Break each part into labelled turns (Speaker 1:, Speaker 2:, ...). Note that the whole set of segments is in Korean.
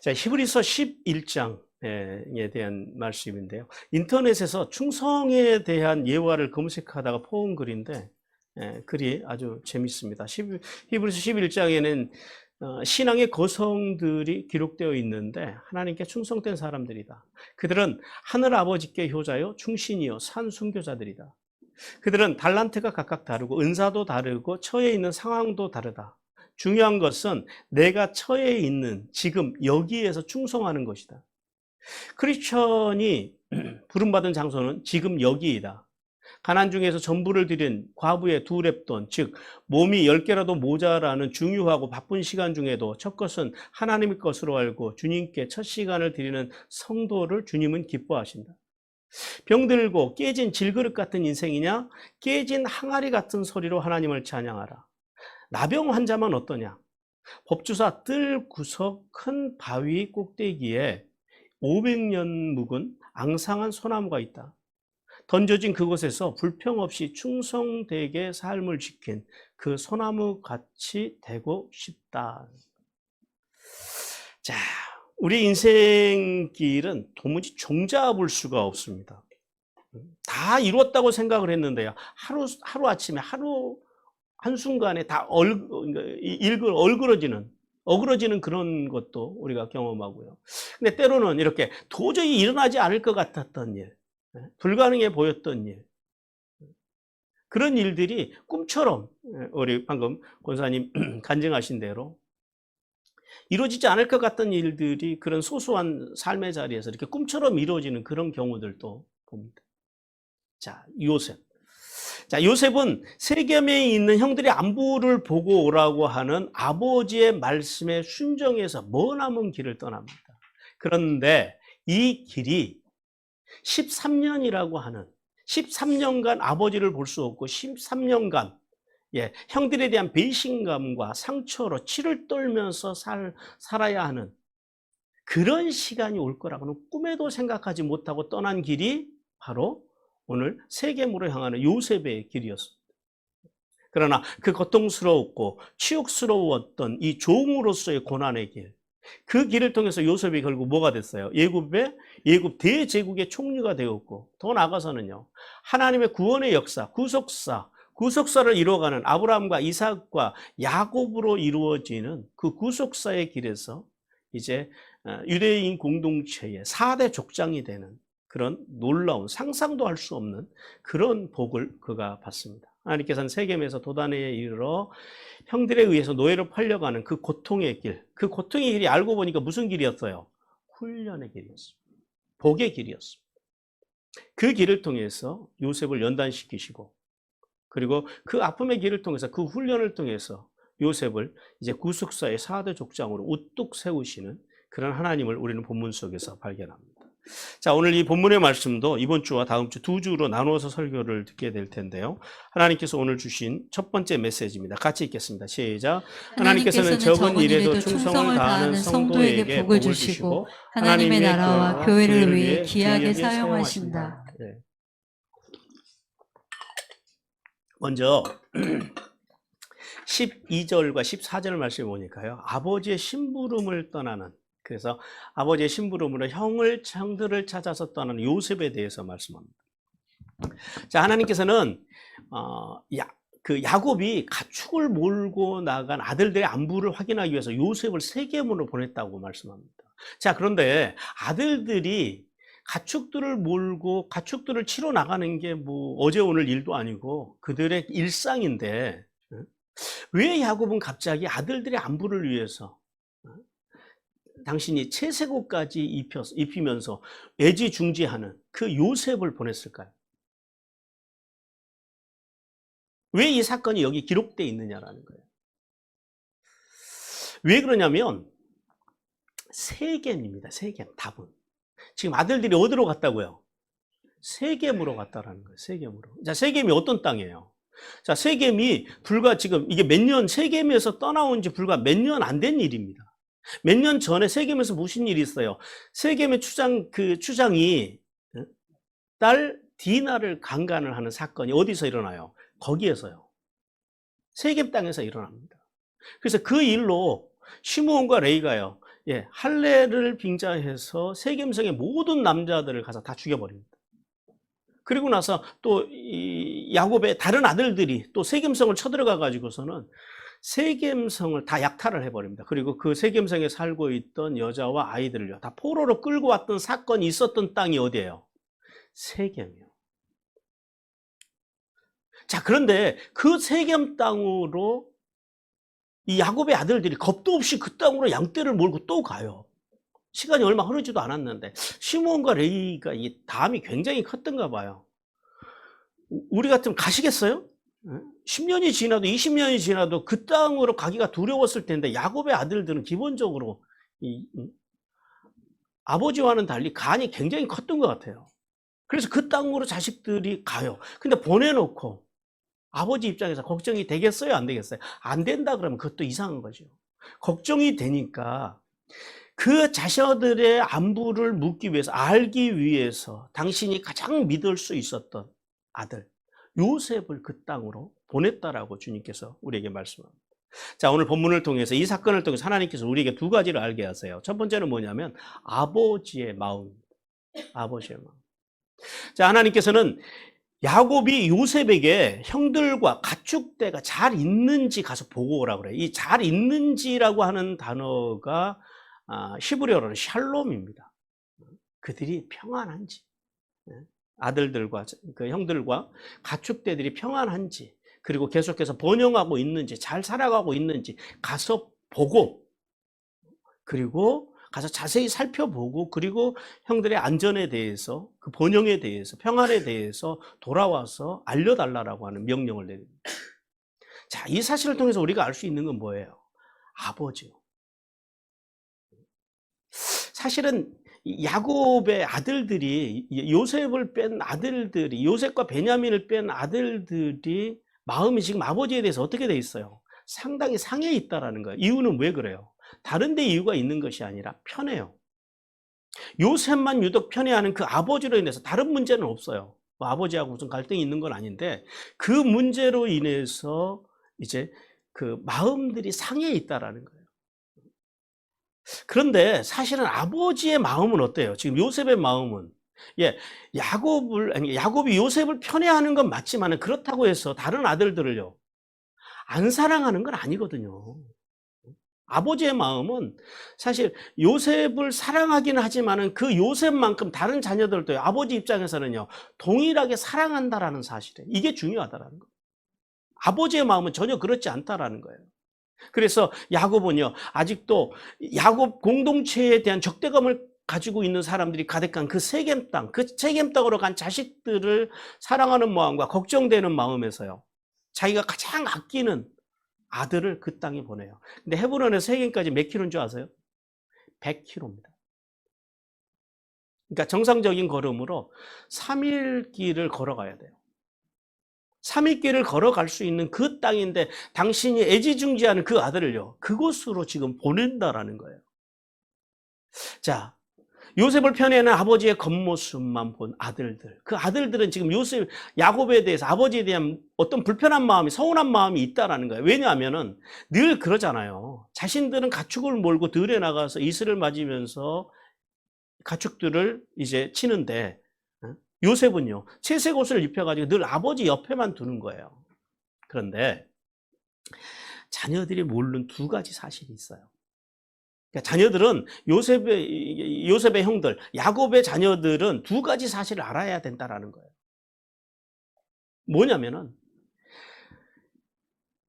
Speaker 1: 자, 히브리서 11장에 대한 말씀인데요. 인터넷에서 충성에 대한 예화를 검색하다가 포온 글인데, 글이 아주 재밌습니다. 히브리서 11장에는 신앙의 거성들이 기록되어 있는데 하나님께 충성된 사람들이다. 그들은 하늘 아버지께 효자요 충신이요 산 순교자들이다. 그들은 달란트가 각각 다르고 은사도 다르고 처해 있는 상황도 다르다. 중요한 것은 내가 처해 있는 지금 여기에서 충성하는 것이다. 크리스천이 부름받은 장소는 지금 여기이다. 가난 중에서 전부를 드린 과부의 2렙돈, 즉 몸이 10개라도 모자라는 중요하고 바쁜 시간 중에도 첫 것은 하나님의 것으로 알고 주님께 첫 시간을 드리는 성도를 주님은 기뻐하신다. 병들고 깨진 질그릇 같은 인생이냐? 깨진 항아리 같은 소리로 하나님을 찬양하라. 나병 환자만 어떠냐? 법주사 뜰 구석 큰 바위 꼭대기에 500년 묵은 앙상한 소나무가 있다. 던져진 그곳에서 불평 없이 충성되게 삶을 지킨 그 소나무 같이 되고 싶다. 자, 우리 인생길은 도무지 종잡을 수가 없습니다. 다 이뤘다고 생각을 했는데요. 하루아침에 한순간에 다 어그러지는 그런 것도 우리가 경험하고요. 근데 때로는 이렇게 도저히 일어나지 않을 것 같았던 일, 불가능해 보였던 일, 그런 일들이 꿈처럼, 우리 방금 권사님 간증하신 대로 이루어지지 않을 것 같던 일들이 그런 소소한 삶의 자리에서 이렇게 꿈처럼 이루어지는 그런 경우들도 봅니다. 자, 요셉은 세겜에 있는 형들의 안부를 보고 오라고 하는 아버지의 말씀에 순종해서 머나먼 길을 떠납니다. 그런데 이 길이 13년이라고 하는 13년간 아버지를 볼 수 없고 13년간 형들에 대한 배신감과 상처로 치를 떨면서 살아야 하는 그런 시간이 올 거라고는 꿈에도 생각하지 못하고 떠난 길이 바로 오늘 세겜으로 향하는 요셉의 길이었습니다. 그러나 그 고통스러웠고 치욕스러웠던 이 종으로서의 고난의 길, 그 길을 통해서 요셉이 결국 뭐가 됐어요? 예굽 대제국의 총리가 되었고, 더 나아가서는요, 하나님의 구원의 역사, 구속사를 이루어가는 아브라함과 이삭과 야곱으로 이루어지는 그 구속사의 길에서 이제 유대인 공동체의 4대 족장이 되는 그런 놀라운, 상상도 할 수 없는 그런 복을 그가 받습니다. 하나님께서는 세겜에서 도단에 이르러 형들에 의해서 노예로 팔려가는 그 고통의 길, 그 고통의 길이 알고 보니까 무슨 길이었어요? 훈련의 길이었습니다. 복의 길이었습니다. 그 길을 통해서 요셉을 연단시키시고, 그리고 그 아픔의 길을 통해서, 그 훈련을 통해서 요셉을 이제 구속사의 4대 족장으로 우뚝 세우시는 그런 하나님을 우리는 본문 속에서 발견합니다. 자, 오늘 이 본문의 말씀도 이번 주와 다음 주 2주로 나누어서 설교를 듣게 될 텐데요. 하나님께서 오늘 주신 첫 번째 메시지입니다. 같이 읽겠습니다. 시작. 하나님께서는 적은 일에도 충성을 다하는 성도에게 복을 주시고 하나님의 나라와 교회를 위해 귀하게 사용하신다. 네. 먼저 12절과 14절 말씀을 보니까요, 아버지의 심부름을 떠나는, 그래서 아버지의 심부름으로 형들을 찾아서 떠나는 요셉에 대해서 말씀합니다. 자, 하나님께서는 야곱이 가축을 몰고 나간 아들들의 안부를 확인하기 위해서 요셉을 세겜으로 보냈다고 말씀합니다. 자, 그런데 아들들이 가축들을 몰고 가축들을 치러 나가는 게 뭐 어제 오늘 일도 아니고 그들의 일상인데, 왜 야곱은 갑자기 아들들의 안부를 위해서 당신이 채색옷까지 입히면서 애지중지하는 그 요셉을 보냈을까요? 왜 이 사건이 여기 기록되어 있느냐라는 거예요. 왜 그러냐면 세겜입니다. 세겜, 답은. 지금 아들들이 어디로 갔다고요? 세겜으로 갔다라는 거예요. 세겜으로. 자, 세겜이 어떤 땅이에요? 자, 세겜이 불과 지금 이게 세겜에서 떠나온 지 불과 몇 년 안 된 일입니다. 몇 년 전에 세겜에서 무슨 일이 있어요? 세겜의 추장이 딸 디나를 강간을 하는 사건이 어디서 일어나요? 거기에서요. 세겜 땅에서 일어납니다. 그래서 그 일로 시므온과 레위가요, 예, 할례를 빙자해서 세겜성의 모든 남자들을 가서 다 죽여버립니다. 그리고 나서 또 이 야곱의 다른 아들들이 또 세겜성을 쳐들어가 가지고서는 세겜성을 다 약탈을 해버립니다. 그리고 그 세겜성에 살고 있던 여자와 아이들을요, 다 포로로 끌고 왔던 사건이 있었던 땅이 어디예요? 세겜이요. 자, 그런데 그 세겜 땅으로 이 야곱의 아들들이 겁도 없이 그 땅으로 양떼를 몰고 또 가요. 시간이 얼마 흐르지도 않았는데 시몬과 레위가 이 담이 굉장히 컸던가 봐요. 우리 같으면 가시겠어요? 10년이 지나도 20년이 지나도 그 땅으로 가기가 두려웠을 텐데 야곱의 아들들은 기본적으로 아버지와는 달리 간이 굉장히 컸던 것 같아요. 그래서 그 땅으로 자식들이 가요. 근데 보내놓고 아버지 입장에서 걱정이 되겠어요? 안 되겠어요? 안 된다 그러면 그것도 이상한 거죠. 걱정이 되니까 그 자녀들의 안부를 묻기 위해서, 알기 위해서 당신이 가장 믿을 수 있었던 아들 요셉을 그 땅으로 보냈다라고 주님께서 우리에게 말씀합니다. 자, 오늘 본문을 통해서 이 사건을 통해서 하나님께서 우리에게 두 가지를 알게 하세요. 첫 번째는 뭐냐면 아버지의 마음. 아버지의 마음. 자, 하나님께서는 야곱이 요셉에게 형들과 가축대가 잘 있는지 가서 보고 오라고 그래요. 이 잘 있는지라고 하는 단어가 히브리어로는 샬롬입니다. 그들이 평안한지, 아들들과 그 형들과 가축대들이 평안한지, 그리고 계속해서 번영하고 있는지, 잘 살아가고 있는지 가서 보고, 그리고 가서 자세히 살펴보고, 그리고 형들의 안전에 대해서, 그 번영에 대해서, 평안에 대해서 돌아와서 알려달라고 하는 명령을 내립니다. 자, 이 사실을 통해서 우리가 알 수 있는 건 뭐예요? 아버지요. 사실은 야곱의 아들들이, 요셉을 뺀 아들들이, 요셉과 베냐민을 뺀 아들들이 마음이 지금 아버지에 대해서 어떻게 돼 있어요? 상당히 상해 있다라는 거예요. 이유는 왜 그래요? 다른 데 이유가 있는 것이 아니라 편해요. 요셉만 유독 편해하는 그 아버지로 인해서 다른 문제는 없어요. 뭐 아버지하고 무슨 갈등이 있는 건 아닌데 그 문제로 인해서 이제 그 마음들이 상해 있다라는 거예요. 그런데 사실은 아버지의 마음은 어때요? 지금 요셉의 마음은, 예, 야곱이 요셉을 편애하는 건 맞지만 그렇다고 해서 다른 아들들을요, 안 사랑하는 건 아니거든요. 아버지의 마음은 사실 요셉을 사랑하긴 하지만 그 요셉만큼 다른 자녀들도 아버지 입장에서는요, 동일하게 사랑한다라는 사실에 이게 중요하다라는 거예요. 아버지의 마음은 전혀 그렇지 않다라는 거예요. 그래서 야곱은요, 아직도 야곱 공동체에 대한 적대감을 가지고 있는 사람들이 가득한 그 세겜 땅, 그 세겜 땅으로 간 자식들을 사랑하는 마음과 걱정되는 마음에서요, 자기가 가장 아끼는 아들을 그 땅에 보내요. 근데 헤브론에서 세겜까지 몇 킬로인 줄 아세요? 100킬로입니다. 그러니까 정상적인 걸음으로 3일 길을 걸어가야 돼요. 3일 길을 걸어갈 수 있는 그 땅인데 당신이 애지중지하는 그 아들을요, 그곳으로 지금 보낸다라는 거예요. 자, 요셉을 편애하는 아버지의 겉모습만 본 아들들, 그 아들들은 지금 야곱에 대해서 아버지에 대한 어떤 불편한 마음이, 서운한 마음이 있다라는 거예요. 왜냐하면은 늘 그러잖아요. 자신들은 가축을 몰고 들에 나가서 이슬을 맞으면서 가축들을 이제 치는데 요셉은요, 채색 옷을 입혀가지고 늘 아버지 옆에만 두는 거예요. 그런데 자녀들이 모르는 두 가지 사실이 있어요. 그러니까 자녀들은 요셉의 형들, 야곱의 자녀들은 두 가지 사실을 알아야 된다라는 거예요. 뭐냐면은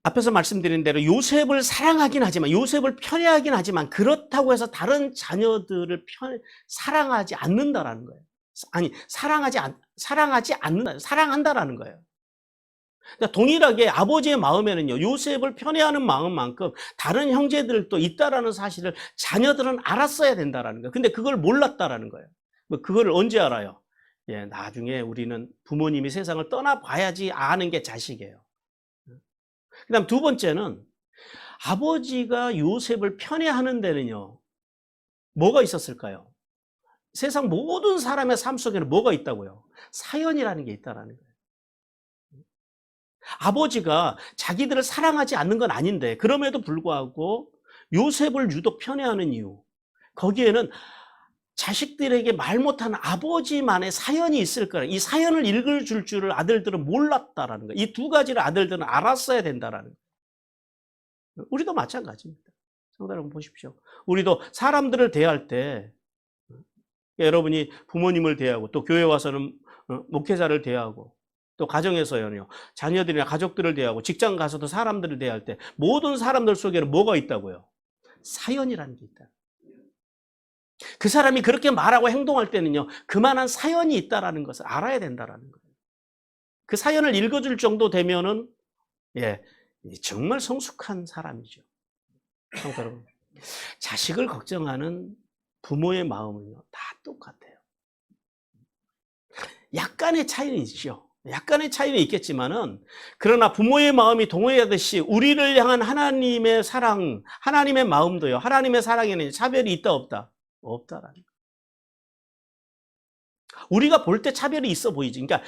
Speaker 1: 앞에서 말씀드린 대로 요셉을 사랑하긴 하지만, 요셉을 편애하긴 하지만 그렇다고 해서 다른 자녀들을 사랑하지 않는다라는 거예요. 아니, 사랑하지 않는다, 사랑한다라는 거예요. 그러니까 동일하게 아버지의 마음에는요, 요셉을 편애하는 마음만큼 다른 형제들도 있다라는 사실을 자녀들은 알았어야 된다라는 거예요. 근데 그걸 몰랐다라는 거예요. 그걸 언제 알아요? 예, 나중에 우리는 부모님이 세상을 떠나봐야지 아는 게 자식이에요. 그다음 두 번째는 아버지가 요셉을 편애하는 데는요, 뭐가 있었을까요? 세상 모든 사람의 삶 속에는 뭐가 있다고요? 사연이라는 게 있다라는 거예요. 아버지가 자기들을 사랑하지 않는 건 아닌데 그럼에도 불구하고 요셉을 유독 편애하는 이유, 거기에는 자식들에게 말 못하는 아버지만의 사연이 있을 거라. 이 사연을 읽어줄 줄을 아들들은 몰랐다라는 거예요. 이 두 가지를 아들들은 알았어야 된다라는 거예요. 우리도 마찬가지입니다. 성도 여러분 보십시오. 우리도 사람들을 대할 때 여러분이 부모님을 대하고 또 교회 와서는 목회자를 대하고 또 가정에서요, 자녀들이나 가족들을 대하고 직장 가서도 사람들을 대할 때 모든 사람들 속에는 뭐가 있다고요? 사연이라는 게 있다. 그 사람이 그렇게 말하고 행동할 때는요, 그만한 사연이 있다라는 것을 알아야 된다라는 거예요. 그 사연을 읽어줄 정도 되면은, 정말 성숙한 사람이죠. 여러분, 자식을 걱정하는 부모의 마음은요, 다 똑같아요. 약간의 차이는 있죠. 약간의 차이는 있겠지만은, 그러나 부모의 마음이 동의하듯이 우리를 향한 하나님의 사랑, 하나님의 마음도요, 하나님의 사랑에는 차별이 있다, 없다? 없다라는 거예요. 우리가 볼 때 차별이 있어 보이지. 그러니까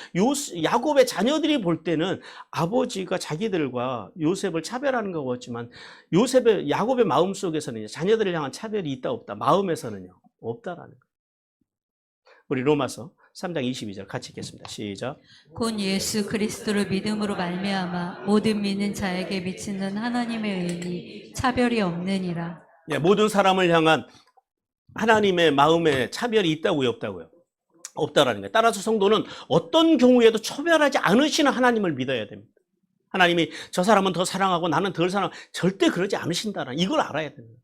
Speaker 1: 야곱의 자녀들이 볼 때는 아버지가 자기들과 요셉을 차별하는 것 같지만 야곱의 마음 속에서는 자녀들을 향한 차별이 있다, 없다? 마음에서는요, 없다라는 거예요. 우리 로마서 3장 22절 같이 읽겠습니다. 시작.
Speaker 2: 곧 예수 그리스도를 믿음으로 말미암아 모든 믿는 자에게 미치는 하나님의 의니 차별이 없느니라.
Speaker 1: 모든 사람을 향한 하나님의 마음에 차별이 있다고요, 없다고요? 없다라는 거예요. 따라서 성도는 어떤 경우에도 초별하지 않으시는 하나님을 믿어야 됩니다. 하나님이 저 사람은 더 사랑하고 나는 덜 사랑하고 절대 그러지 않으신다는 이걸 알아야 됩니다.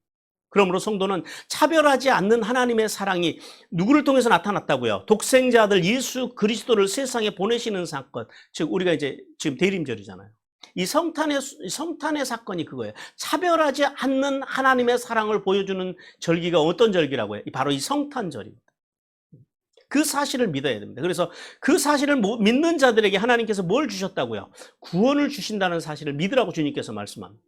Speaker 1: 그러므로 성도는 차별하지 않는 하나님의 사랑이 누구를 통해서 나타났다고요? 독생자 아들 예수 그리스도를 세상에 보내시는 사건, 즉 우리가 이제 지금 대림절이잖아요. 이 성탄의 사건이 그거예요. 차별하지 않는 하나님의 사랑을 보여주는 절기가 어떤 절기라고요? 바로 이 성탄절입니다. 그 사실을 믿어야 됩니다. 그래서 그 사실을 믿는 자들에게 하나님께서 뭘 주셨다고요? 구원을 주신다는 사실을 믿으라고 주님께서 말씀합니다.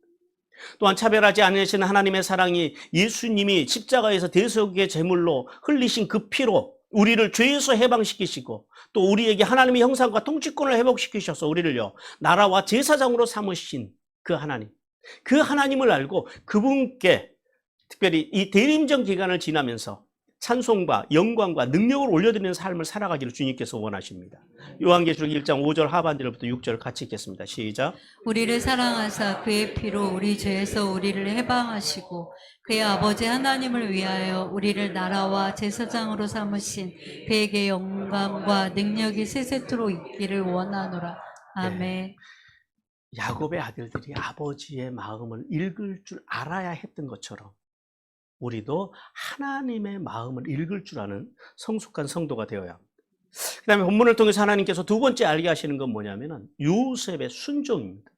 Speaker 1: 또한 차별하지 않으시는 하나님의 사랑이 예수님이 십자가에서 대속의 제물로 흘리신 그 피로 우리를 죄에서 해방시키시고 또 우리에게 하나님의 형상과 통치권을 회복시키셔서 우리를요, 나라와 제사장으로 삼으신 그 하나님, 그 하나님을 알고 그분께 특별히 이 대림절 기간을 지나면서 찬송과 영광과 능력을 올려드리는 삶을 살아가기를 주님께서 원하십니다. 요한계시록 1장 5절 하반절부터 6절 같이 읽겠습니다. 시작.
Speaker 2: 우리를 사랑하사 그의 피로 우리 죄에서 우리를 해방하시고 그의 아버지 하나님을 위하여 우리를 나라와 제사장으로 삼으신 그에게 영광과 능력이 세세토록 있기를 원하노라. 아멘.
Speaker 1: 야곱의 아들들이 아버지의 마음을 읽을 줄 알아야 했던 것처럼 우리도 하나님의 마음을 읽을 줄 아는 성숙한 성도가 되어야 합니다. 그 다음에 본문을 통해서 하나님께서 두 번째 알게 하시는 건 뭐냐면은 요셉의 순종입니다.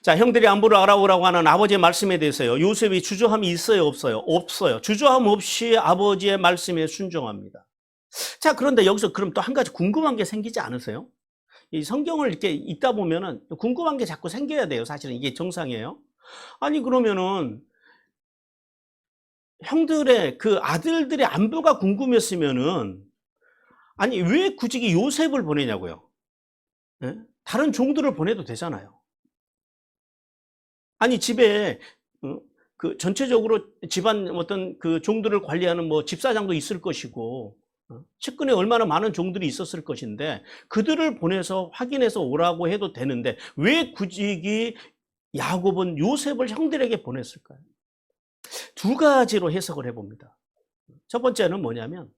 Speaker 1: 자, 형들이 안부를 알아오라고 하는 아버지의 말씀에 대해서요, 요셉이 주저함이 있어요, 없어요? 없어요. 주저함 없이 아버지의 말씀에 순종합니다. 자, 그런데 여기서 그럼 또 한 가지 궁금한 게 생기지 않으세요? 이 성경을 이렇게 읽다 보면은 궁금한 게 자꾸 생겨야 돼요. 사실은 이게 정상이에요. 아니, 그러면은 형들의 그 아들들의 안부가 궁금했으면은 아니 왜 굳이 요셉을 보내냐고요? 예? 다른 종들을 보내도 되잖아요. 아니 집에 그 전체적으로 집안 어떤 그 종들을 관리하는 뭐 집사장도 있을 것이고 측근에 얼마나 많은 종들이 있었을 것인데 그들을 보내서 확인해서 오라고 해도 되는데 왜 굳이 야곱은 요셉을 형들에게 보냈을까요? 두 가지로 해석을 해봅니다. 첫 번째는 뭐냐면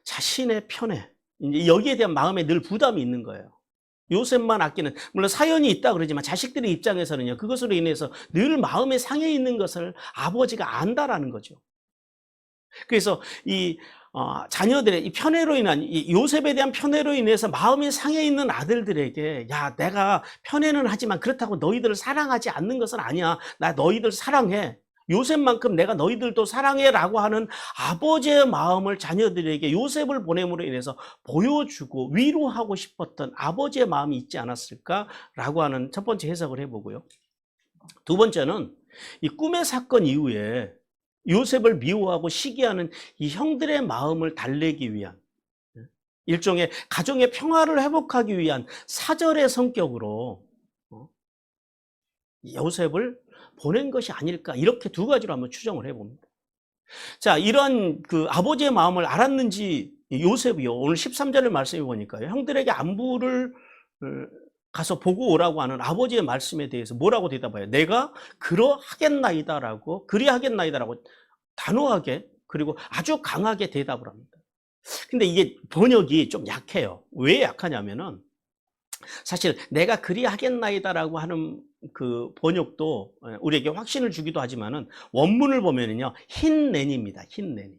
Speaker 1: 자신의 편에 이제 여기에 대한 마음에 늘 부담이 있는 거예요. 요셉만 아끼는, 물론 사연이 있다 그러지만 자식들의 입장에서는요, 그것으로 인해서 늘 마음에 상해 있는 것을 아버지가 안다라는 거죠. 그래서 이 자녀들의 이 편애로 인한 이 요셉에 대한 편애로 인해서 마음이 상해 있는 아들들에게 야, 내가 편애는 하지만 그렇다고 너희들을 사랑하지 않는 것은 아니야. 나 너희들 사랑해. 요셉만큼 내가 너희들도 사랑해라고 하는 아버지의 마음을 자녀들에게 요셉을 보냄으로 인해서 보여주고 위로하고 싶었던 아버지의 마음이 있지 않았을까라고 하는 첫 번째 해석을 해보고요. 두 번째는 이 꿈의 사건 이후에 요셉을 미워하고 시기하는 이 형들의 마음을 달래기 위한 일종의 가정의 평화를 회복하기 위한 사절의 성격으로 요셉을 보낸 것이 아닐까 이렇게 두 가지로 한번 추정을 해봅니다. 자, 이런 그 아버지의 마음을 알았는지 요셉이요. 오늘 13절의 말씀에 보니까요. 형들에게 안부를 가서 보고 오라고 하는 아버지의 말씀에 대해서 뭐라고 대답해요? 내가 그러하겠나이다라고, 그리하겠나이다라고 단호하게 그리고 아주 강하게 대답을 합니다. 근데 이게 번역이 좀 약해요. 왜 약하냐면은 사실 내가 그리하겠나이다라고 하는 그 번역도 우리에게 확신을 주기도 하지만은 원문을 보면은요, 힌낸입니다. 힌낸.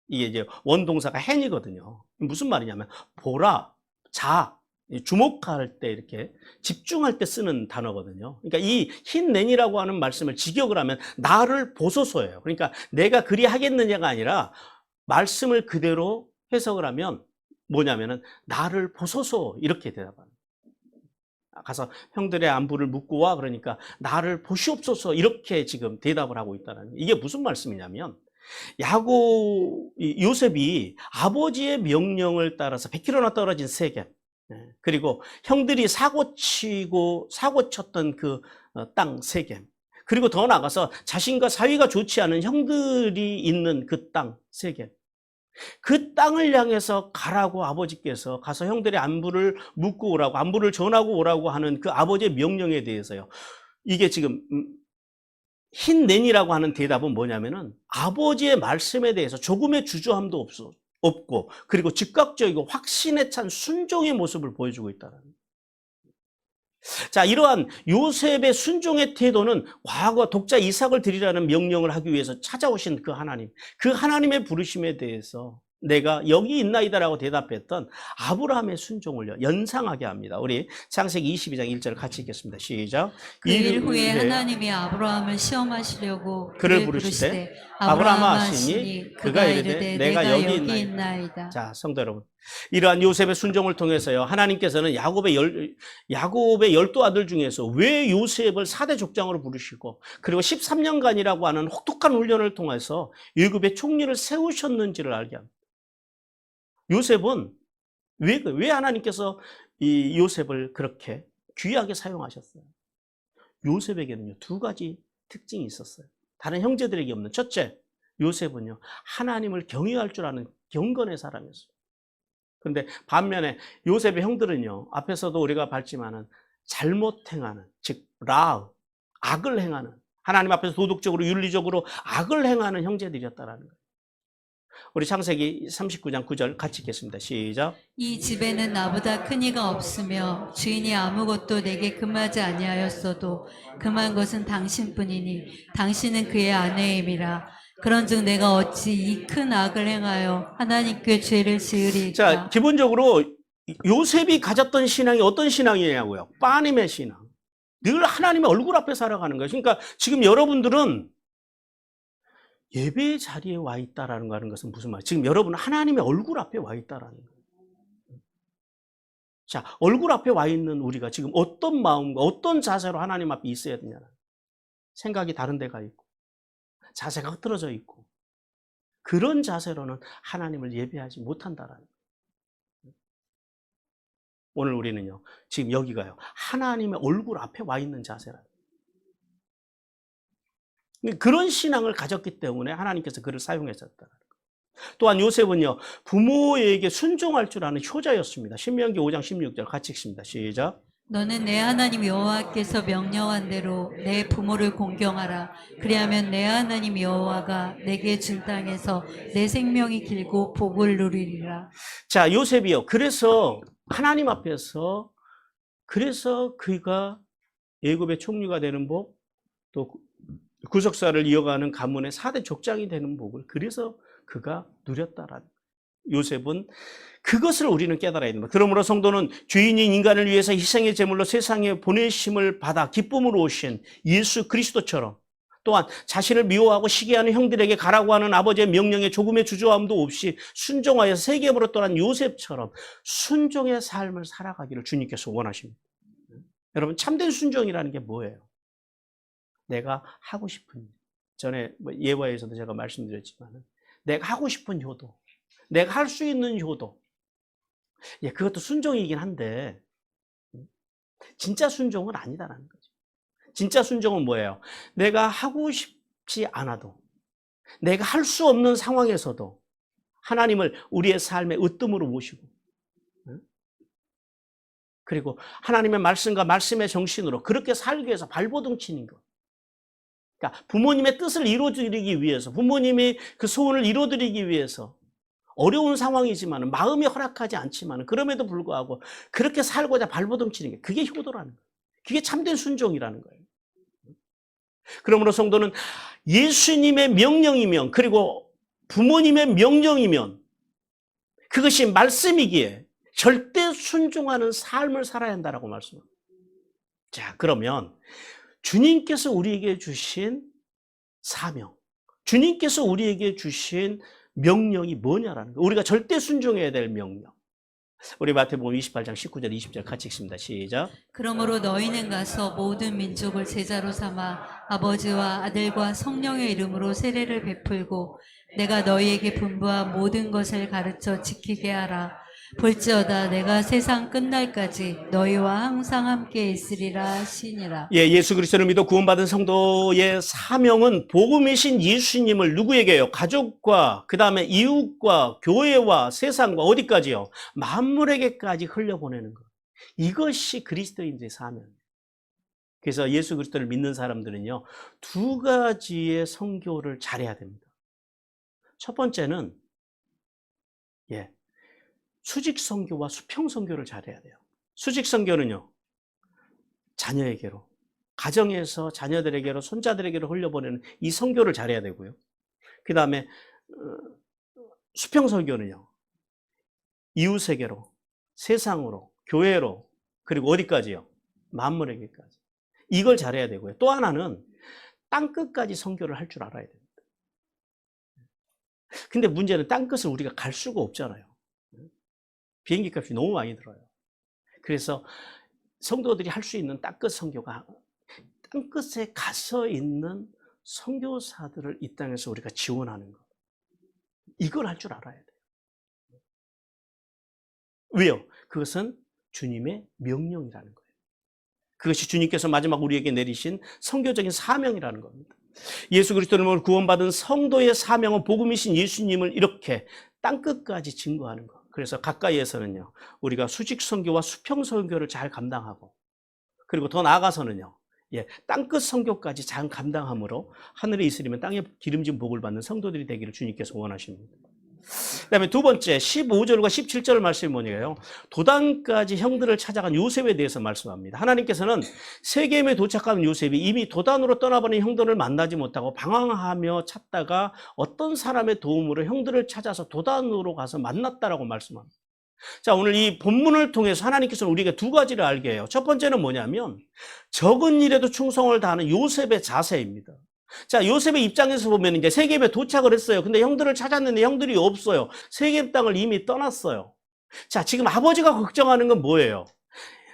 Speaker 1: 이게 이제 원동사가 hen이거든요. 무슨 말이냐면 보라, 자, 주목할 때 이렇게 집중할 때 쓰는 단어거든요. 그러니까 이 힌낸이라고 하는 말씀을 직역을 하면 나를 보소서예요. 그러니까 내가 그리하겠느냐가 아니라 말씀을 그대로 해석을 하면 뭐냐면은 나를 보소서 이렇게 대답합니다. 가서 형들의 안부를 묻고 와 그러니까 나를 보시옵소서 이렇게 지금 대답을 하고 있다는 이게 무슨 말씀이냐면 요셉이 아버지의 명령을 따라서 100km나 떨어진 세겜 그리고 형들이 사고 쳤던 그 땅 세겜 그리고 더 나아가서 자신과 사이가 좋지 않은 형들이 있는 그 땅 세겜 그 땅을 향해서 가라고 아버지께서 가서 형들의 안부를 묻고 오라고 안부를 전하고 오라고 하는 그 아버지의 명령에 대해서요. 이게 지금 힌낸이라고 하는 대답은 뭐냐면은 아버지의 말씀에 대해서 조금의 주저함도 없고 그리고 즉각적이고 확신에 찬 순종의 모습을 보여주고 있다는. 자, 이러한 요셉의 순종의 태도는 과거 독자 이삭을 드리라는 명령을 하기 위해서 찾아오신 그 하나님, 그 하나님의 부르심에 대해서 내가 여기 있나이다라고 대답했던 아브라함의 순종을 연상하게 합니다. 우리 창세기 22장 1절 같이 읽겠습니다. 시작.
Speaker 2: 그 일 후에 하나님이 아브라함을 시험하시려고
Speaker 1: 그를 부르시되 아브라함아 하시니 그가 이르되 내가 여기 있나이다. 자, 성도 여러분. 이러한 요셉의 순종을 통해서요. 하나님께서는 야곱의 12 아들 중에서 왜 요셉을 4대 족장으로 부르시고 그리고 13년간이라고 하는 혹독한 훈련을 통해서 애굽의 총리를 세우셨는지를 알게 합니다. 요셉은 왜 하나님께서 이 요셉을 그렇게 귀하게 사용하셨어요? 요셉에게는요, 2가지 특징이 있었어요. 다른 형제들에게 없는. 첫째, 요셉은요, 하나님을 경외할 줄 아는 경건의 사람이었어요. 그런데 반면에 요셉의 형들은요, 앞에서도 우리가 봤지만은 잘못 행하는, 즉, 악을 행하는, 하나님 앞에서 도덕적으로, 윤리적으로 악을 행하는 형제들이었다라는 거예요. 우리 창세기 39장 9절 같이 읽겠습니다. 시작.
Speaker 2: 이 집에는 나보다 큰 이가 없으며 주인이 아무것도 내게 금하지 아니하였어도 금한 것은 당신뿐이니 당신은 그의 아내임이라. 그런즉 내가 어찌 이 큰 악을 행하여 하나님께 죄를 지으리까.
Speaker 1: 자, 기본적으로 요셉이 가졌던 신앙이 어떤 신앙이냐고요? 빠님의 신앙. 늘 하나님의 얼굴 앞에 살아가는 거예요. 그러니까 지금 여러분들은 예배 자리에 와 있다라는 거 하는 것은 무슨 말이에요? 지금 여러분은 하나님의 얼굴 앞에 와 있다라는 거예요. 자, 얼굴 앞에 와 있는 우리가 지금 어떤 마음과 어떤 자세로 하나님 앞에 있어야 되냐. 생각이 다른 데가 있고, 자세가 흐트러져 있고, 그런 자세로는 하나님을 예배하지 못한다라는 거예요. 오늘 우리는요, 지금 여기가요, 하나님의 얼굴 앞에 와 있는 자세라는 거예요. 그런 신앙을 가졌기 때문에 하나님께서 그를 사용하셨다는 거예요. 또한 요셉은요, 부모에게 순종할 줄 아는 효자였습니다. 신명기 5장 16절 같이 읽습니다. 시작.
Speaker 2: 너는 내 하나님 여호와께서 명령한 대로 내 부모를 공경하라. 그리하면 내 하나님 여호와가 내게 준 땅에서 내 생명이 길고 복을 누리리라.
Speaker 1: 자, 요셉이요. 그래서 하나님 앞에서 그래서 그가 애굽의 총리가 되는 복, 또 구속사를 이어가는 가문의 4대 족장이 되는 복을 그래서 그가 누렸다라는 요셉은 그것을 우리는 깨달아야 됩니다. 그러므로 성도는 죄인인 인간을 위해서 희생의 제물로 세상에 보내심을 받아 기쁨으로 오신 예수 그리스도처럼 또한 자신을 미워하고 시기하는 형들에게 가라고 하는 아버지의 명령에 조금의 주저함도 없이 순종하여 세겜으로 떠난 요셉처럼 순종의 삶을 살아가기를 주님께서 원하십니다. 여러분, 참된 순종이라는 게 뭐예요? 내가 하고 싶은 일. 전에 예화에서도 제가 말씀드렸지만 내가 하고 싶은 효도, 내가 할 수 있는 효도. 예, 그것도 순종이긴 한데 진짜 순종은 아니다라는 거죠. 진짜 순종은 뭐예요? 내가 하고 싶지 않아도 내가 할 수 없는 상황에서도 하나님을 우리의 삶의 으뜸으로 모시고, 그리고 하나님의 말씀과 말씀의 정신으로 그렇게 살기 위해서 발버둥 치는 것. 그러니까 부모님의 뜻을 이루어드리기 위해서, 부모님이 그 소원을 이루어드리기 위해서 어려운 상황이지만 마음이 허락하지 않지만 그럼에도 불구하고 그렇게 살고자 발버둥 치는 게, 그게 효도라는 거예요. 그게 참된 순종이라는 거예요. 그러므로 성도는 예수님의 명령이면, 그리고 부모님의 명령이면 그것이 말씀이기에 절대 순종하는 삶을 살아야 한다라고 말씀합니다. 자, 그러면 주님께서 우리에게 주신 사명, 주님께서 우리에게 주신 명령이 뭐냐라는 거예요. 우리가 절대 순종해야 될 명령. 우리 마태복음 28장 19절 20절 같이 읽습니다. 시작.
Speaker 2: 그러므로 너희는 가서 모든 민족을 제자로 삼아 아버지와 아들과 성령의 이름으로 세례를 베풀고 내가 너희에게 분부한 모든 것을 가르쳐 지키게 하라. 볼지어다 내가 세상 끝날까지 너희와 항상 함께 있으리라 하시니라.
Speaker 1: 예, 예수 그리스도를 믿어 구원받은 성도의 사명은 복음이신 예수님을 누구에게요? 가족과, 그 다음에 이웃과, 교회와, 세상과, 어디까지요? 만물에게까지 흘려보내는 것. 이것이 그리스도인들의 사명입니다. 그래서 예수 그리스도를 믿는 사람들은요, 두 가지의 선교를 잘해야 됩니다. 첫 번째는 수직 선교와 수평 선교를 잘해야 돼요. 수직 선교는요, 자녀에게로, 가정에서 자녀들에게로, 손자들에게로 흘려보내는 이 선교를 잘해야 되고요. 그 다음에 수평 선교는요, 이웃에게로, 세상으로, 교회로, 그리고 어디까지요? 만물에게까지. 이걸 잘해야 되고요. 또 하나는 땅끝까지 선교를 할 줄 알아야 됩니다. 근데 문제는 땅끝을 우리가 갈 수가 없잖아요. 비행기 값이 너무 많이 들어요. 그래서 성도들이 할 수 있는 땅끝 선교가, 땅끝에 가서 있는 선교사들을 이 땅에서 우리가 지원하는 것. 이걸 할 줄 알아야 돼요. 왜요? 그것은 주님의 명령이라는 거예요. 그것이 주님께서 마지막 우리에게 내리신 선교적인 사명이라는 겁니다. 예수 그리스도를 구원받은 성도의 사명은 복음이신 예수님을 이렇게 땅끝까지 증거하는 것. 그래서 가까이에서는요, 우리가 수직 선교와 수평 선교를 잘 감당하고, 그리고 더 나아가서는요, 땅끝 선교까지 잘 감당함으로 하늘에 있으려면 땅에 기름진 복을 받는 성도들이 되기를 주님께서 원하십니다. 그 다음에 두 번째 15절과 17절 말씀이 뭐냐요? 도단까지 형들을 찾아간 요셉에 대해서 말씀합니다. 하나님께서는 세겜에 도착한 요셉이 이미 도단으로 떠나버린 형들을 만나지 못하고 방황하며 찾다가 어떤 사람의 도움으로 형들을 찾아서 도단으로 가서 만났다라고 말씀합니다. 자, 오늘 이 본문을 통해서 하나님께서는 우리에게 두 가지를 알게 해요. 첫 번째는 뭐냐면 적은 일에도 충성을 다하는 요셉의 자세입니다. 자, 요셉의 입장에서 보면 이제 세겜에 도착을 했어요. 근데 형들을 찾았는데 형들이 없어요. 세겜 땅을 이미 떠났어요. 자, 지금 아버지가 걱정하는 건 뭐예요?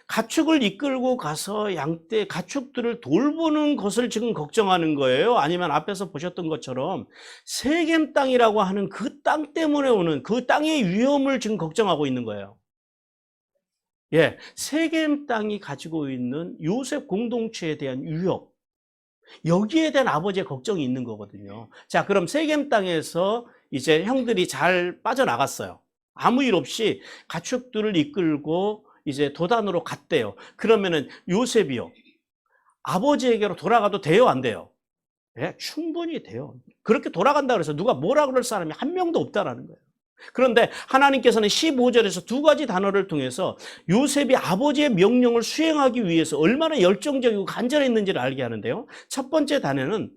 Speaker 1: 가축을 이끌고 가서 가축들을 돌보는 것을 지금 걱정하는 거예요? 아니면 앞에서 보셨던 것처럼 세겜 땅이라고 하는 그 땅 때문에 오는 그 땅의 위험을 지금 걱정하고 있는 거예요? 세겜 땅이 가지고 있는 요셉 공동체에 대한 위협, 여기에 대한 아버지의 걱정이 있는 거거든요. 자, 그럼 세겜 땅에서 이제 형들이 잘 빠져나갔어요. 아무 일 없이 가축들을 이끌고 이제 도단으로 갔대요. 그러면은 요셉이요, 아버지에게로 돌아가도 돼요, 안 돼요? 충분히 돼요. 그렇게 돌아간다 그래서 누가 뭐라 그럴 사람이 한 명도 없다라는 거예요. 그런데 하나님께서는 15절에서 두 가지 단어를 통해서 요셉이 아버지의 명령을 수행하기 위해서 얼마나 열정적이고 간절했는지를 알게 하는데요. 첫 번째 단어는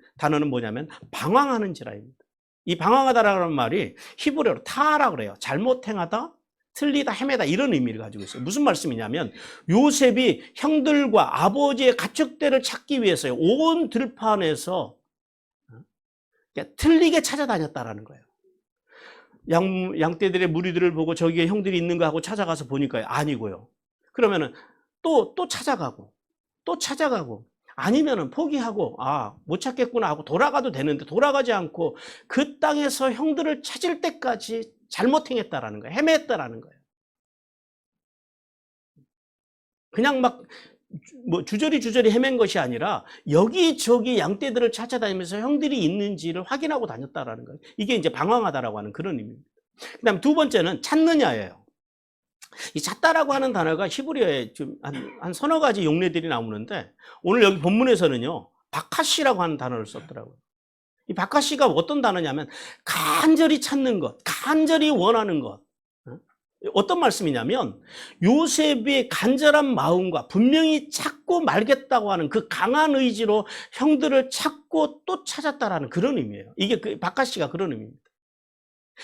Speaker 1: 뭐냐면 방황하는지라입니다. 이 방황하다라는 말이 히브리어로 타라고 그래요. 잘못 행하다, 틀리다, 헤매다, 이런 의미를 가지고 있어요. 무슨 말씀이냐면 요셉이 형들과 아버지의 가축대를 찾기 위해서 온 들판에서 틀리게 찾아다녔다라는 거예요. 양떼들의 무리들을 보고 저기에 형들이 있는가 하고 찾아가서 보니까요, 아니고요. 그러면은 또 찾아가고, 아니면은 포기하고, 못 찾겠구나 하고 돌아가도 되는데 돌아가지 않고 그 땅에서 형들을 찾을 때까지 잘못 행했다라는 거예요. 헤맸다라는 거예요. 그냥 막 뭐 주저리 헤맨 것이 아니라 여기저기 양떼들을 찾아다니면서 형들이 있는지를 확인하고 다녔다라는 거예요. 이게 이제 방황하다라고 하는 그런 의미입니다. 그다음 두 번째는 찾느냐예요. 이 찾다라고 하는 단어가 히브리어에 좀 한 서너 가지 용례들이 나오는데 오늘 여기 본문에서는요 바카시라고 하는 단어를 썼더라고요. 이 바카시가 어떤 단어냐면 간절히 찾는 것, 간절히 원하는 것. 어떤 말씀이냐면 요셉의 간절한 마음과 분명히 찾고 말겠다고 하는 그 강한 의지로 형들을 찾고 또 찾았다라는 그런 의미예요. 이게 그 바카시가 그런 의미입니다.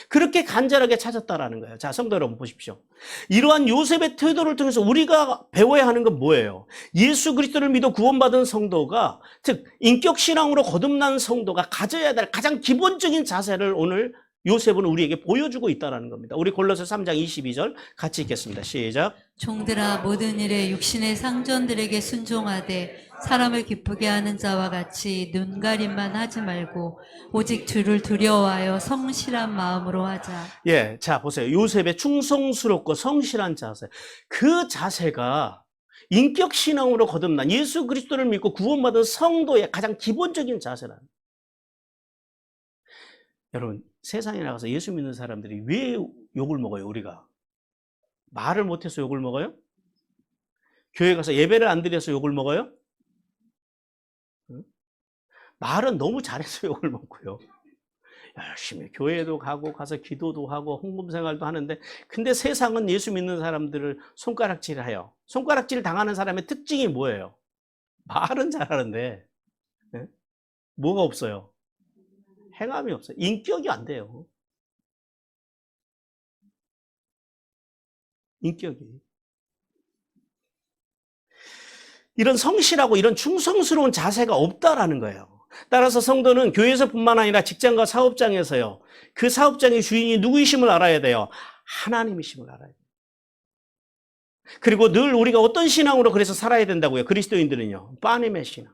Speaker 1: 그렇게 간절하게 찾았다라는 거예요. 자, 성도 여러분 보십시오. 이러한 요셉의 태도를 통해서 우리가 배워야 하는 건 뭐예요? 예수 그리스도를 믿어 구원받은 성도가, 즉 인격 신앙으로 거듭난 성도가 가져야 될 가장 기본적인 자세를 오늘 요셉은 우리에게 보여주고 있다는 겁니다. 우리 골로새 3장 22절 같이 읽겠습니다. 시작.
Speaker 2: 종들아 모든 일에 육신의 상전들에게 순종하되 사람을 기쁘게 하는 자와 같이 눈가림만 하지 말고 오직 주를 두려워하여 성실한 마음으로 하자.
Speaker 1: 예, 자 보세요. 요셉의 충성스럽고 성실한 자세. 그 자세가 인격 신앙으로 거듭난 예수 그리스도를 믿고 구원받은 성도의 가장 기본적인 자세라는. 여러분, 세상에 나가서 예수 믿는 사람들이 왜 욕을 먹어요, 우리가? 말을 못해서 욕을 먹어요? 교회 가서 예배를 안 드려서 욕을 먹어요? 말은 너무 잘해서 욕을 먹고요. 열심히 교회도 가서 기도도 하고 헌금 생활도 하는데, 근데 세상은 예수 믿는 사람들을 손가락질해요. 손가락질 당하는 사람의 특징이 뭐예요? 말은 잘하는데 뭐가 없어요? 행함이 없어요. 인격이 안 돼요. 인격이. 이런 성실하고 이런 충성스러운 자세가 없다라는 거예요. 따라서 성도는 교회에서뿐만 아니라 직장과 사업장에서요. 그 사업장의 주인이 누구이심을 알아야 돼요. 하나님이심을 알아야 돼요. 그리고 늘 우리가 어떤 신앙으로 그래서 살아야 된다고요. 그리스도인들은요. 빠님의 신앙.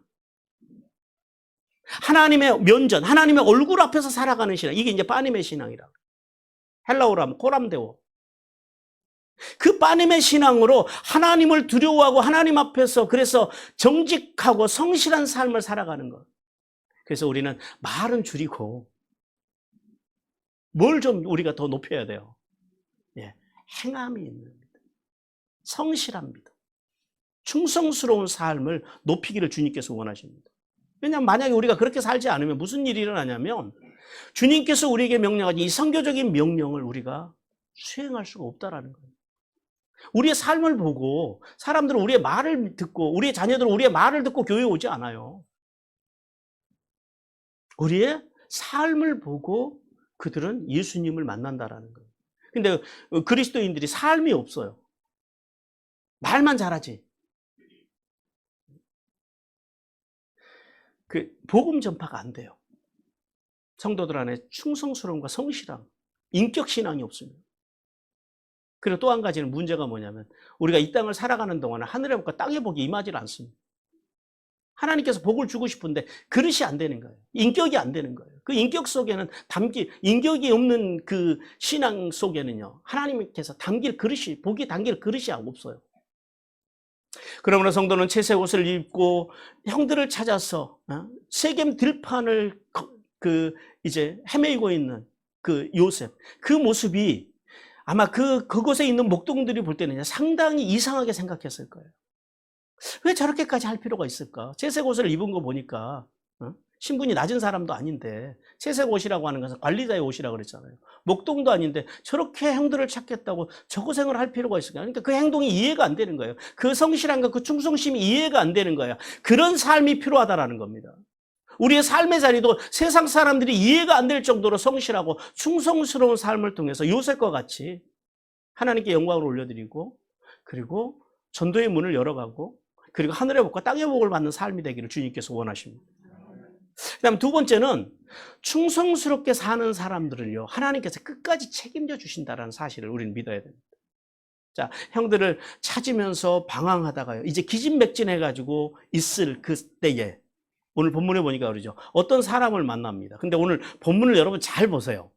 Speaker 1: 하나님의 면전, 하나님의 얼굴 앞에서 살아가는 신앙. 이게 이제 빠님의 신앙이라고. 헬라어로 하면 코람데오. 그 빠님의 신앙으로 하나님을 두려워하고 하나님 앞에서 그래서 정직하고 성실한 삶을 살아가는 것. 그래서 우리는 말은 줄이고 뭘 좀 우리가 더 높여야 돼요. 예, 행함이 있는 믿음, 성실한 믿음, 충성스러운 삶을 높이기를 주님께서 원하십니다. 왜냐하면 만약에 우리가 그렇게 살지 않으면 무슨 일이 일어나냐면 주님께서 우리에게 명령하신 이 선교적인 명령을 우리가 수행할 수가 없다라는 거예요. 우리의 삶을 보고 사람들은 우리의 말을 듣고 우리의 자녀들은 우리의 말을 듣고 교회에 오지 않아요. 우리의 삶을 보고 그들은 예수님을 만난다라는 거예요. 근데 그리스도인들이 삶이 없어요. 말만 잘하지. 그 복음 전파가 안 돼요. 성도들 안에 충성스러움과 성실함, 인격 신앙이 없습니다. 그리고 또 한 가지는 문제가 뭐냐면 우리가 이 땅을 살아가는 동안에 하늘의 복과 땅의 복이 임하지 않습니다. 하나님께서 복을 주고 싶은데 그릇이 안 되는 거예요. 인격이 안 되는 거예요. 그 인격 속에는 인격이 없는 그 신앙 속에는요, 하나님께서 담길 그릇이, 복이 담길 그릇이 없어요. 그러므로 성도는 채색 옷을 입고 형들을 찾아서 세겜 들판을 이제 헤매고 있는 그 요셉, 그 모습이 아마 그곳에 있는 목동들이 볼 때는 상당히 이상하게 생각했을 거예요. 왜 저렇게까지 할 필요가 있을까? 채색 옷을 입은 거 보니까 신분이 낮은 사람도 아닌데 채색 옷이라고 하는 것은 관리자의 옷이라고 그랬잖아요. 목동도 아닌데 저렇게 형들을 찾겠다고 저 고생을 할 필요가 있을까? 그러니까 그 행동이 이해가 안 되는 거예요. 그 성실함과 그 충성심이 이해가 안 되는 거예요. 그런 삶이 필요하다라는 겁니다. 우리의 삶의 자리도 세상 사람들이 이해가 안 될 정도로 성실하고 충성스러운 삶을 통해서 요셉과 같이 하나님께 영광을 올려드리고 그리고 전도의 문을 열어가고 그리고 하늘의 복과 땅의 복을 받는 삶이 되기를 주님께서 원하십니다. 그다음 두 번째는 충성스럽게 사는 사람들을요, 하나님께서 끝까지 책임져 주신다는 사실을 우리는 믿어야 됩니다. 자, 형들을 찾으면서 방황하다가요, 이제 기진맥진해가지고 있을 그때에 오늘 본문에 보니까 그러죠. 어떤 사람을 만납니다. 근데 오늘 본문을 여러분 잘 보세요.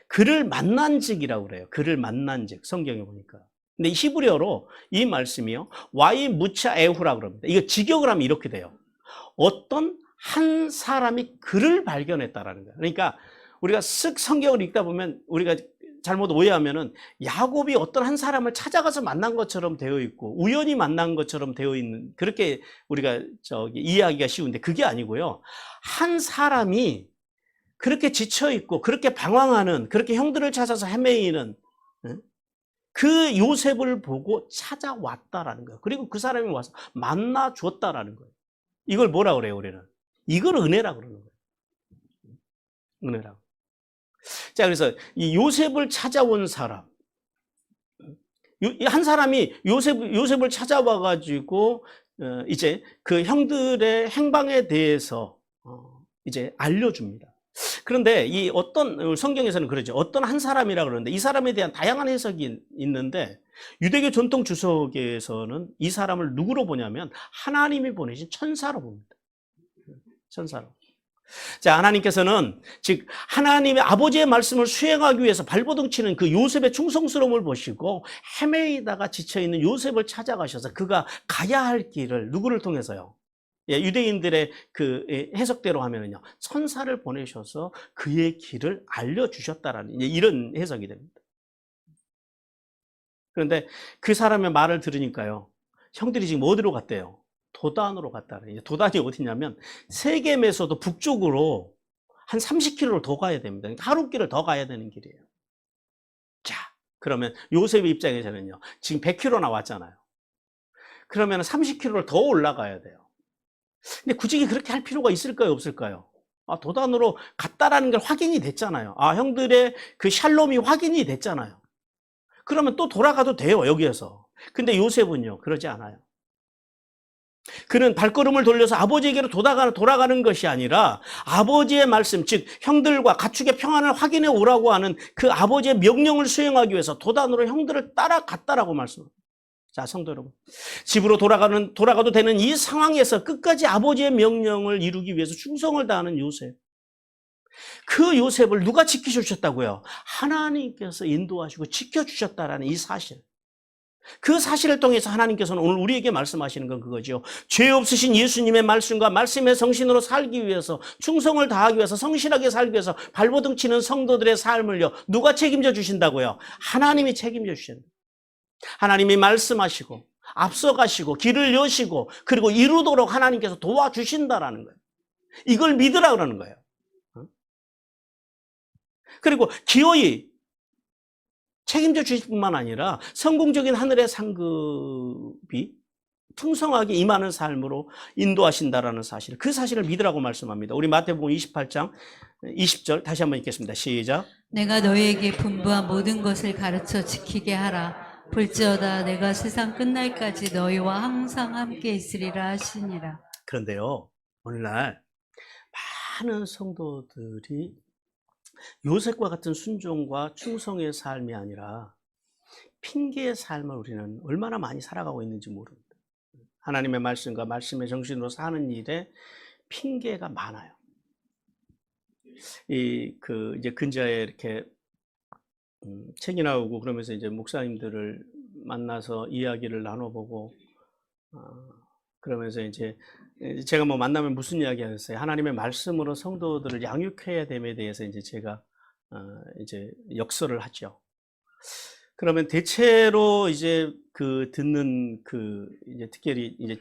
Speaker 1: 그를 만난 즉이라고 그래요. 그를 만난 즉, 성경에 보니까. 근데 히브리어로 이 말씀이요. 와이 무차 에후라 그럽니다. 이거 직역을 하면 이렇게 돼요. 어떤 한 사람이 그를 발견했다라는 거예요. 그러니까 우리가 쓱 성경을 읽다 보면 우리가 잘못 오해하면은 야곱이 어떤 한 사람을 찾아가서 만난 것처럼 되어 있고 우연히 만난 것처럼 되어 있는 그렇게 우리가 이해하기가 쉬운데 그게 아니고요. 한 사람이 그렇게 지쳐 있고 그렇게 방황하는 그렇게 형들을 찾아서 헤매이는 그 요셉을 보고 찾아왔다라는 거예요. 그리고 그 사람이 와서 만나 줬다라는 거예요. 이걸 뭐라 그래요, 우리는? 이걸 은혜라 그러는 거예요. 은혜라. 자, 그래서 이 요셉을 찾아온 사람, 한 사람이 요셉을 찾아와 가지고 이제 그 형들의 행방에 대해서 이제 알려줍니다. 그런데 이 어떤 성경에서는 그러죠. 어떤 한 사람이라 그러는데 이 사람에 대한 다양한 해석이 있는데 유대교 전통 주석에서는 이 사람을 누구로 보냐면 하나님이 보내신 천사로 봅니다. 천사로. 자, 하나님께서는 즉 하나님의 아버지의 말씀을 수행하기 위해서 발버둥 치는 그 요셉의 충성스러움을 보시고 헤매이다가 지쳐있는 요셉을 찾아가셔서 그가 가야 할 길을 누구를 통해서요? 예, 유대인들의 그 해석대로 하면은요, 천사를 보내셔서 그의 길을 알려주셨다라는 이런 해석이 됩니다. 그런데 그 사람의 말을 들으니까요, 형들이 지금 어디로 갔대요? 도단으로 갔다는. 도단이 어디냐면 세겜에서도 북쪽으로 한 30km를 더 가야 됩니다. 그러니까 하루길을 더 가야 되는 길이에요. 자, 그러면 요셉의 입장에서는요, 지금 100km 나왔잖아요. 그러면 30km를 더 올라가야 돼요. 근데 굳이 그렇게 할 필요가 있을까요, 없을까요? 도단으로 갔다라는 게 확인이 됐잖아요. 형들의 그 샬롬이 확인이 됐잖아요. 그러면 또 돌아가도 돼요, 여기에서. 근데 요셉은요, 그러지 않아요. 그는 발걸음을 돌려서 아버지에게로 돌아가는 것이 아니라 아버지의 말씀, 즉 형들과 가축의 평안을 확인해 오라고 하는 그 아버지의 명령을 수행하기 위해서 도단으로 형들을 따라갔다라고 말씀합니다. 자, 성도 여러분, 집으로 돌아가도 되는 이 상황에서 끝까지 아버지의 명령을 이루기 위해서 충성을 다하는 요셉. 그 요셉을 누가 지켜주셨다고요? 하나님께서 인도하시고 지켜주셨다라는 이 사실. 그 사실을 통해서 하나님께서는 오늘 우리에게 말씀하시는 건 그거죠. 죄 없으신 예수님의 말씀과 말씀의 성신으로 살기 위해서, 충성을 다하기 위해서, 성실하게 살기 위해서 발버둥 치는 성도들의 삶을요, 누가 책임져 주신다고요? 하나님이 책임져 주신다. 하나님이 말씀하시고 앞서가시고 길을 여시고 그리고 이루도록 하나님께서 도와주신다라는 거예요. 이걸 믿으라 그러는 거예요. 그리고 기어이 책임져 주실 뿐만 아니라 성공적인 하늘의 상급이 풍성하게 임하는 삶으로 인도하신다라는 사실, 그 사실을 믿으라고 말씀합니다. 우리 마태복음 28장 20절 다시 한번 읽겠습니다. 시작.
Speaker 2: 내가 너희에게 분부한 모든 것을 가르쳐 지키게 하라. 볼지어다 내가 세상 끝날까지 너희와 항상 함께 있으리라 하시니라.
Speaker 1: 그런데요, 오늘날 많은 성도들이 요셉과 같은 순종과 충성의 삶이 아니라 핑계의 삶을 우리는 얼마나 많이 살아가고 있는지 모릅니다. 하나님의 말씀과 말씀의 정신으로 사는 일에 핑계가 많아요. 이제 근자에 이렇게 책이 나오고 그러면서 이제 목사님들을 만나서 이야기를 나눠보고 그러면서 이제 제가 뭐 만나면 무슨 이야기 하겠어요? 하나님의 말씀으로 성도들을 양육해야 됨에 대해서 이제 제가 이제 역설을 하죠. 그러면 대체로 이제 듣는 이제 특별히 이제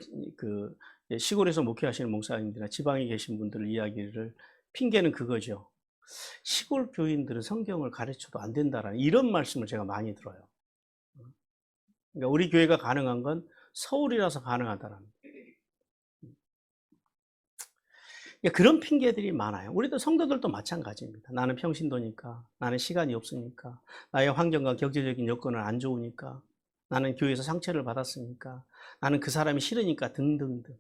Speaker 1: 시골에서 목회하시는 목사님들이나 지방에 계신 분들 이야기를 핑계는 그거죠. 시골 교인들은 성경을 가르쳐도 안 된다라는 이런 말씀을 제가 많이 들어요. 그러니까 우리 교회가 가능한 건 서울이라서 가능하다라는. 그러니까 그런 핑계들이 많아요. 우리도 성도들도 마찬가지입니다. 나는 평신도니까, 나는 시간이 없으니까, 나의 환경과 경제적인 여건은 안 좋으니까, 나는 교회에서 상처를 받았으니까, 나는 그 사람이 싫으니까 등등등.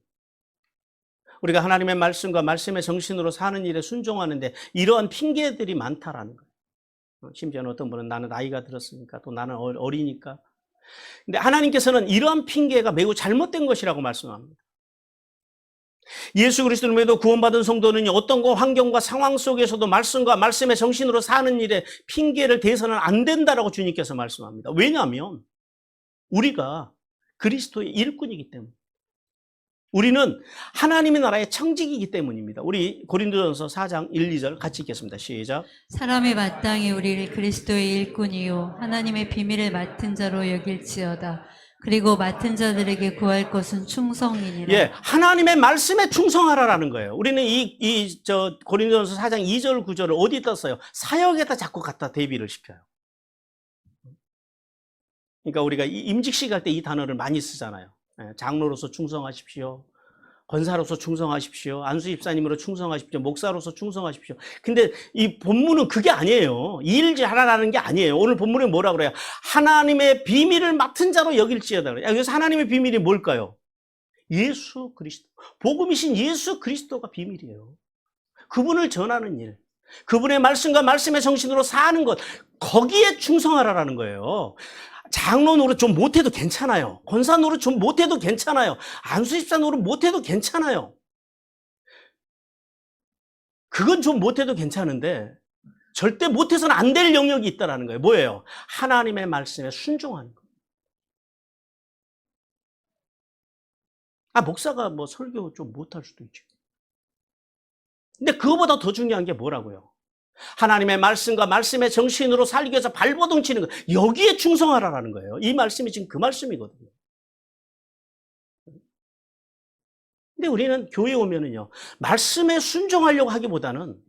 Speaker 1: 우리가 하나님의 말씀과 말씀의 정신으로 사는 일에 순종하는데 이러한 핑계들이 많다라는 거예요. 심지어는 어떤 분은 나는 나이가 들었으니까, 또 나는 어리니까. 근데 하나님께서는 이러한 핑계가 매우 잘못된 것이라고 말씀합니다. 예수 그리스도를 믿어 구원받은 성도는 어떤 환경과 상황 속에서도 말씀과 말씀의 정신으로 사는 일에 핑계를 대서는 안 된다라고 주님께서 말씀합니다. 왜냐하면 우리가 그리스도의 일꾼이기 때문에. 우리는 하나님의 나라의 청직이기 때문입니다. 우리 고린도전서 4장 1, 2절 같이 읽겠습니다. 시작.
Speaker 2: 사람이 마땅히 우리를 그리스도의 일꾼이요 하나님의 비밀을 맡은 자로 여길지어다. 그리고 맡은 자들에게 구할 것은 충성이니라.
Speaker 1: 예, 하나님의 말씀에 충성하라라는 거예요. 우리는 고린도전서 4장 2절, 9절을 어디다 써요? 사역에다 자꾸 갖다 대비를 시켜요. 그러니까 우리가 임직식 할 때 이 단어를 많이 쓰잖아요. 예, 장로로서 충성하십시오. 권사로서 충성하십시오. 안수 집사님으로 충성하십시오. 목사로서 충성하십시오. 근데 이 본문은 그게 아니에요. 일 잘하라는 게 아니에요. 오늘 본문에 뭐라 그래요? 하나님의 비밀을 맡은 자로 여길지어다. 여기서 하나님의 비밀이 뭘까요? 예수 그리스도. 복음이신 예수 그리스도가 비밀이에요. 그분을 전하는 일. 그분의 말씀과 말씀의 정신으로 사는 것. 거기에 충성하라라는 거예요. 장로 노릇 좀 못해도 괜찮아요. 권사 노릇 좀 못해도 괜찮아요. 안수집사 노릇 못해도 괜찮아요. 그건 좀 못해도 괜찮은데 절대 못해서는 안 될 영역이 있다는 거예요. 뭐예요? 하나님의 말씀에 순종하는 거. 목사가 뭐 설교 좀 못할 수도 있죠. 근데 그거보다 더 중요한 게 뭐라고요? 하나님의 말씀과 말씀의 정신으로 살기 위해서 발버둥 치는 거. 여기에 충성하라는 거예요. 이 말씀이 지금 그 말씀이거든요. 근데 우리는 교회에 오면은요, 말씀에 순종하려고 하기보다는,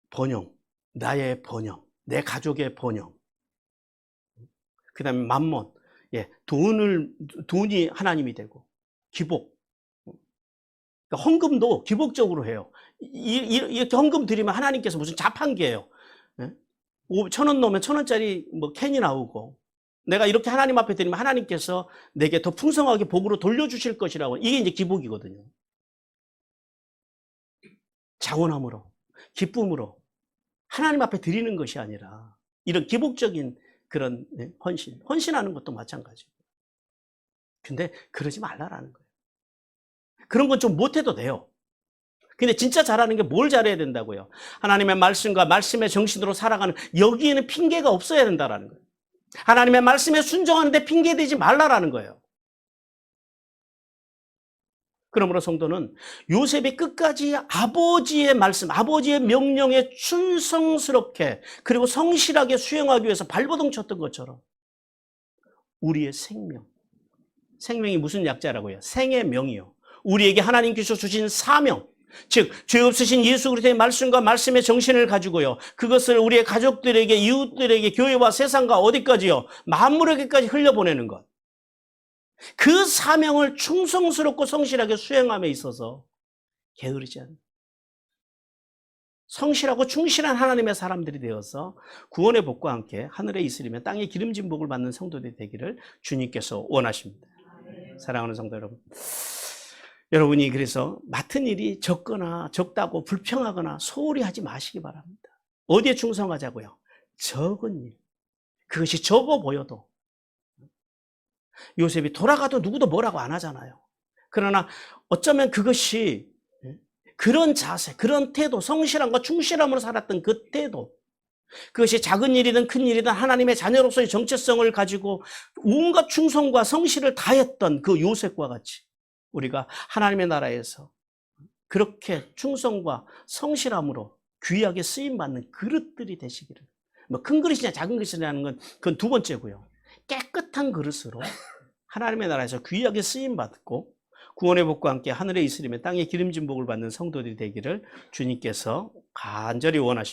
Speaker 1: 번영, 나의 번영, 내 가족의 번영, 그 다음에 만몬, 돈이 하나님이 되고, 기복. 그러니까 헌금도 기복적으로 해요. 이렇게 헌금 드리면 하나님께서 무슨 자판기예요. 1,000원 넣으면 1,000원짜리 뭐 캔이 나오고, 내가 이렇게 하나님 앞에 드리면 하나님께서 내게 더 풍성하게 복으로 돌려주실 것이라고. 이게 이제 기복이거든요. 자원함으로, 기쁨으로 하나님 앞에 드리는 것이 아니라 이런 기복적인 그런 헌신하는 것도 마찬가지고. 근데 그러지 말라라는 거예요. 그런 건 좀 못해도 돼요. 근데 진짜 잘하는 게 뭘 잘해야 된다고요? 하나님의 말씀과 말씀의 정신으로 살아가는, 여기에는 핑계가 없어야 된다라는 거예요. 하나님의 말씀에 순종하는데 핑계대지 말라라는 거예요. 그러므로 성도는 요셉이 끝까지 아버지의 말씀, 아버지의 명령에 충성스럽게 그리고 성실하게 수행하기 위해서 발버둥 쳤던 것처럼 우리의 생명이 무슨 약자라고요? 생의 명이요. 우리에게 하나님께서 주신 사명, 즉 죄 없으신 예수 그리스도의 말씀과 말씀의 정신을 가지고요, 그것을 우리의 가족들에게, 이웃들에게, 교회와 세상과 어디까지요? 만물에게까지 흘려보내는 것. 그 사명을 충성스럽고 성실하게 수행함에 있어서 게으르지 않는, 성실하고 충실한 하나님의 사람들이 되어서 구원의 복과 함께 하늘에 있으리며 땅에 기름진 복을 받는 성도들이 되기를 주님께서 원하십니다. 사랑하는 성도 여러분, 여러분이 그래서 맡은 일이 적다고 불평하거나 소홀히 하지 마시기 바랍니다. 어디에 충성하자고요? 적은 일. 그것이 적어 보여도. 요셉이 돌아가도 누구도 뭐라고 안 하잖아요. 그러나 어쩌면 그것이, 그런 자세, 그런 태도, 성실함과 충실함으로 살았던 그 태도, 그것이 작은 일이든 큰 일이든 하나님의 자녀로서의 정체성을 가지고 온갖 충성과 성실을 다했던 그 요셉과 같이 우리가 하나님의 나라에서 그렇게 충성과 성실함으로 귀하게 쓰임받는 그릇들이 되시기를. 뭐 큰 그릇이냐 작은 그릇이냐는 건 그건 두 번째고요. 깨끗한 그릇으로 하나님의 나라에서 귀하게 쓰임받고 구원의 복과 함께 하늘에 있으리며 땅에 기름진 복을 받는 성도들이 되기를 주님께서 간절히 원하십니다.